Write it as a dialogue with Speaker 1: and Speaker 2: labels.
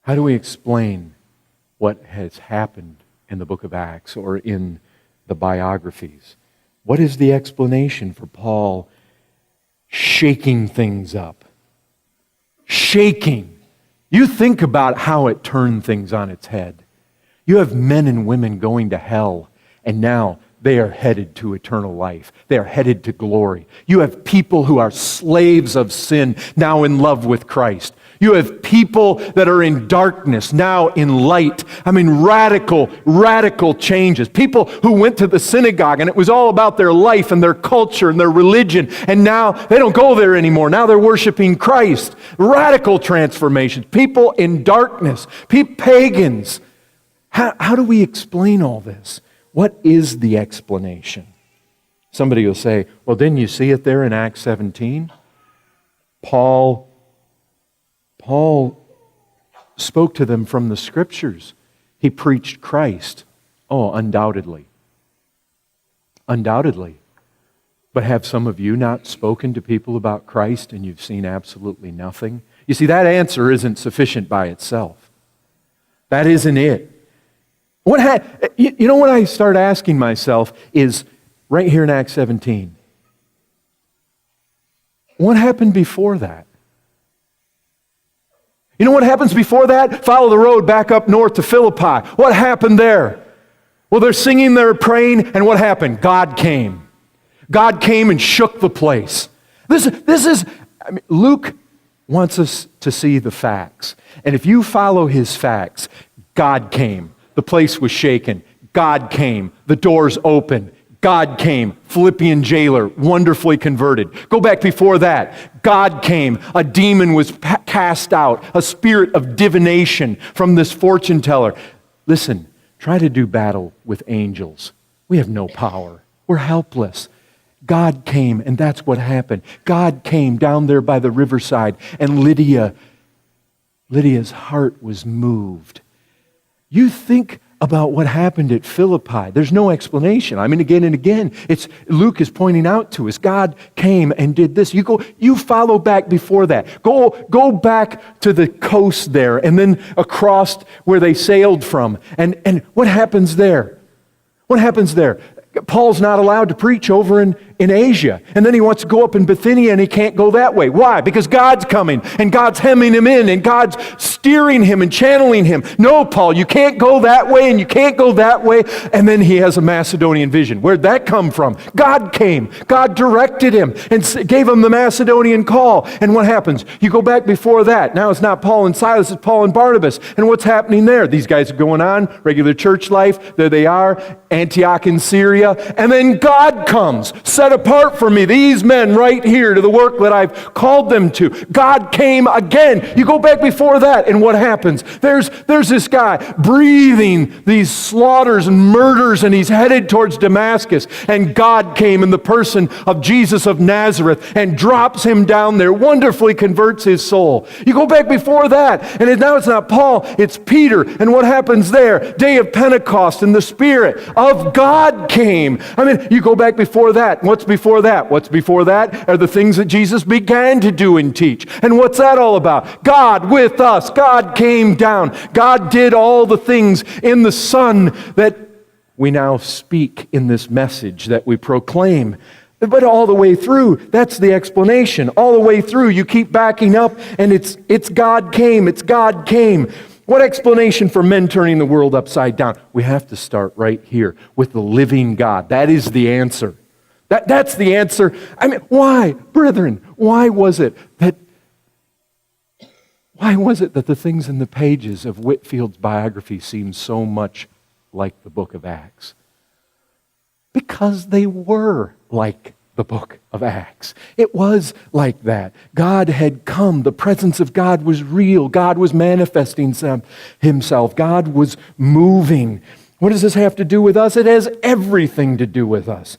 Speaker 1: How do we explain what has happened in the book of Acts or in the biographies? What is the explanation for Paul shaking things up? Shaking. You think about how it turned things on its head. You have men and women going to hell, and now they are headed to eternal life. They are headed to glory. You have people who are slaves of sin, now in love with Christ. You have people that are in darkness, now in light. I mean, radical changes. People who went to the synagogue and it was all about their life and their culture and their religion, and now they don't go there anymore. Now they're worshiping Christ. Radical transformations. People in darkness. Pagans. How do we explain all this? What is the explanation? Somebody will say, well, didn't you see it there in Acts 17? Paul spoke to them from the Scriptures. He preached Christ. Oh, undoubtedly. Undoubtedly. But have some of you not spoken to people about Christ and you've seen absolutely nothing? You see, that answer isn't sufficient by itself. That isn't it. You know what I start asking myself is, right here in Acts 17, what happened before that? You know what happens before that? Follow the road back up north to Philippi. What happened there? Well, they're singing, they're praying, and what happened? God came. God came and shook the place. Luke wants us to see the facts. And if you follow his facts, God came. The place was shaken. God came. The doors opened. God came. Philippian jailer, wonderfully converted. Go back before that. God came. A demon was cast out. A spirit of divination from this fortune teller. Listen, try to do battle with angels. We have no power. We're helpless. God came, and that's what happened. God came down there by the riverside, and Lydia's heart was moved. You think about what happened at Philippi. There's no explanation. I mean, again and again, Luke is pointing out to us, God came and did this. You follow back before that. Go back to the coast there, and then across where they sailed from. And what happens there? What happens there? Paul's not allowed to preach over in Asia. And then he wants to go up in Bithynia and he can't go that way. Why? Because God's coming and God's hemming him in and God's steering him and channeling him. No, Paul, you can't go that way and you can't go that way. And then he has a Macedonian vision. Where'd that come from? God came. God directed him and gave him the Macedonian call. And what happens? You go back before that. Now it's not Paul and Silas, it's Paul and Barnabas. And what's happening there? These guys are going on, regular church life. There they are, Antioch in Syria. And then God comes, set apart for me, these men right here to the work that I've called them to. God came again. You go back before that, and what happens? There's this guy breathing these slaughters and murders, and he's headed towards Damascus. And God came in the person of Jesus of Nazareth and drops him down there, wonderfully converts his soul. You go back before that, and now it's not Paul, it's Peter. And what happens there? Day of Pentecost, and the Spirit of God came. I mean, you go back before that. What's before that? What's before that are the things that Jesus began to do and teach. And what's that all about? God with us. God came down. God did all the things in the Son that we now speak in this message that we proclaim. But all the way through, that's the explanation. All the way through, you keep backing up, and it's God came. It's God came. What explanation for men turning the world upside down? We have to start right here with the living God. That is the answer. That's the answer. I mean, why, brethren, why was it that the things in the pages of Whitfield's biography seem so much like the book of Acts? Because they were like the book of Acts. It was like that. God had come. The presence of God was real. God was manifesting himself. God was moving. What does this have to do with us? It has everything to do with us.